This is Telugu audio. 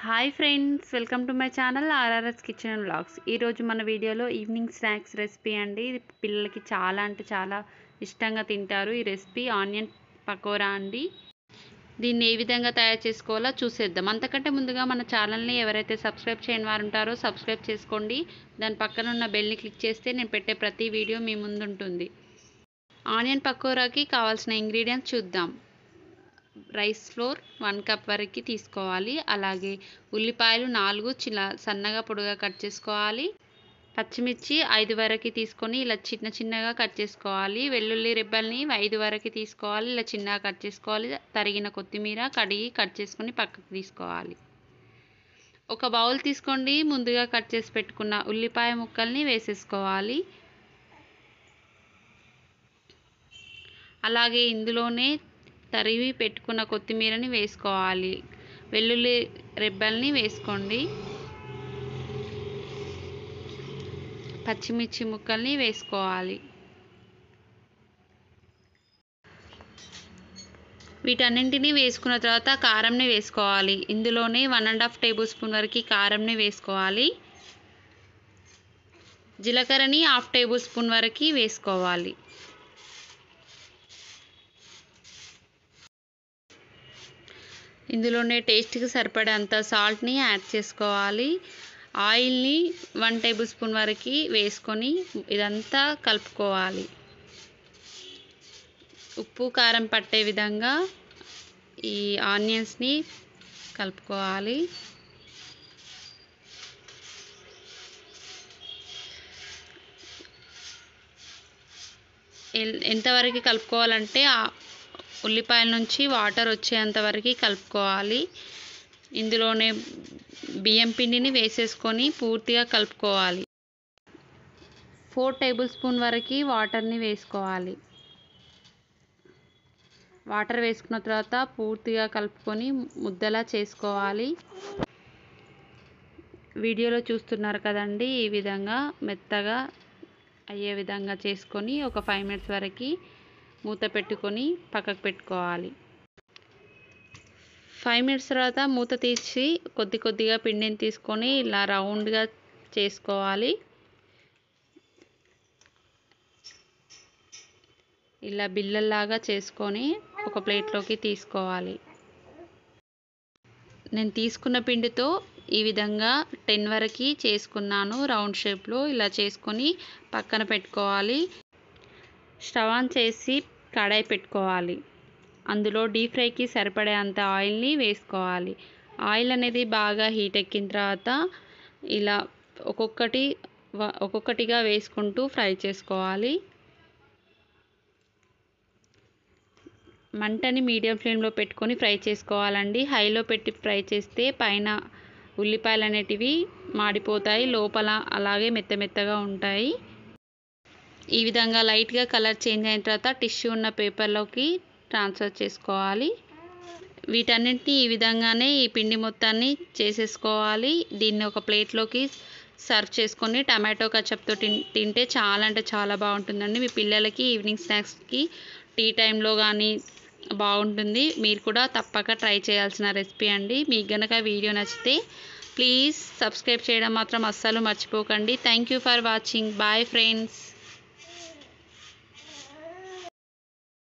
Hi friends, welcome to my channel RRS kitchen and vlogs. ఈరోజు మన వీడియోలో ఈవినింగ్ స్నాక్స్ రెసిపీ అండి. ఇది పిల్లలకి చాలా అంటే చాలా ఇష్టంగా తింటారు. ఈ రెసిపీ ఆనియన్ పకోడా అండి. దీన్ని ఏ విధంగా తయారు చేసుకోవాలో చూసేద్దాం. అంతకంటే ముందుగా మన ఛానల్ని ఎవరైతే సబ్స్క్రైబ్ చేయని వారు ఉంటారో సబ్స్క్రైబ్ చేసుకోండి. దాని పక్కన ఉన్న బెల్ని క్లిక్ చేస్తే నేను పెట్టే ప్రతి వీడియో మీ ముందు ఉంటుంది. ఆనియన్ పకోడాకి కావాల్సిన ఇంగ్రీడియంట్స్ చూద్దాం. రైస్ ఫ్లోర్ 1 కప్ వరకు తీసుకోవాలి. అలాగే ఉల్లిపాయలు 4 సన్నగా పొడుగా కట్ చేసుకోవాలి. పచ్చిమిర్చి 5 వరకు తీసుకొని ఇలా చిన్న చిన్నగా కట్ చేసుకోవాలి. వెల్లుల్లి రెబ్బల్ని 5 వరకు తీసుకోవాలి. ఇలా చిన్నగా కట్ చేసుకోవాలి. తరిగిన కొత్తిమీర కడిగి కట్ చేసుకొని పక్కకు తీసుకోవాలి. ఒక బౌల్ తీసుకోండి. ముందుగా కట్ చేసి పెట్టుకున్న ఉల్లిపాయ ముక్కల్ని వేసేసుకోవాలి. అలాగే ఇందులోనే తరిగి పెట్టుకున్న కొత్తిమీరని వేసుకోవాలి. వెల్లుల్లి రెబ్బల్ని వేసుకోండి. పచ్చిమిర్చి ముక్కల్ని వేసుకోవాలి. వీటన్నింటినీ వేసుకున్న తర్వాత కారంని వేసుకోవాలి. ఇందులోనే 1.5 టేబుల్ స్పూన్ వరకు కారంని వేసుకోవాలి. జీలకర్రని 1/2 టేబుల్ స్పూన్ వరకు వేసుకోవాలి. ఇందులోనే టేస్ట్కి సరిపడేంత సాల్ట్ని యాడ్ చేసుకోవాలి. ఆయిల్ని 1 టేబుల్ స్పూన్ వరకు వేసుకొని ఇదంతా కలుపుకోవాలి. ఉప్పు కారం పట్టే విధంగా ఈ ఆనియన్స్ని కలుపుకోవాలి. ఎంతవరకు కలుపుకోవాలంటే ఉల్లిపాయల నుంచి వాటర్ వచ్చేంత వరకు కలుపుకోవాలి. ఇందులోనే బియ్యం పిండిని వేసేసుకొని పూర్తిగా కలుపుకోవాలి. 4 టేబుల్ స్పూన్ వరకు వాటర్ని వేసుకోవాలి. వాటర్ వేసుకున్న తర్వాత పూర్తిగా కలుపుకొని ముద్దలా చేసుకోవాలి. వీడియోలో చూస్తున్నారు కదండి, ఈ విధంగా మెత్తగా అయ్యే విధంగా చేసుకొని ఒక 5 మినిట్స్ వరకు మూత పెట్టుకొని పక్కకు పెట్టుకోవాలి. 5 మినిట్స్ తర్వాత మూత తీసి కొద్ది కొద్దిగా పిండిని తీసుకొని ఇలా రౌండ్గా చేసుకోవాలి. ఇలా బిళ్ళల్లాగా చేసుకొని ఒక ప్లేట్లోకి తీసుకోవాలి. నేను తీసుకున్న పిండితో ఈ విధంగా 10 వరకు చేసుకున్నాను. రౌండ్ షేప్లో ఇలా చేసుకొని పక్కన పెట్టుకోవాలి. స్టవ్ ఆన్ చేసి కడాయి పెట్టుకోవాలి. అందులో డీప్ ఫ్రైకి సరిపడే అంత ఆయిల్ని వేసుకోవాలి. ఆయిల్ అనేది బాగా హీట్ ఎక్కిన తర్వాత ఇలా ఒక్కొక్కటిగా వేసుకుంటూ ఫ్రై చేసుకోవాలి. మంటని మీడియం ఫ్లేమ్లో పెట్టుకొని ఫ్రై చేసుకోవాలండి. హైలో పెట్టి ఫ్రై చేస్తే పైన ఉల్లిపాయలు అనేటివి మాడిపోతాయి, లోపల అలాగే మెత్తగా ఉంటాయి. ఈ విధంగా లైట్గా కలర్ చేంజ్ అయిన తర్వాత టిష్యూ ఉన్న పేపర్లోకి ట్రాన్స్ఫర్ చేసుకోవాలి. వీటన్నింటినీ ఈ విధంగానే ఈ పిండి మొత్తాన్ని చేసేసుకోవాలి. దీన్ని ఒక ప్లేట్లోకి సర్వ్ చేసుకొని టమాటో కచప్తో తింటే చాలా అంటే చాలా బాగుంటుందండి. మీ పిల్లలకి ఈవినింగ్ స్నాక్స్కి టీ టైంలో కానీ బాగుంటుంది. మీరు కూడా తప్పక ట్రై చేయాల్సిన రెసిపీ అండి. మీకు గనక వీడియో నచ్చితే ప్లీజ్ సబ్స్క్రైబ్ చేయడం మాత్రం అస్సలు మర్చిపోకండి. Thank you for watching. Bye friends.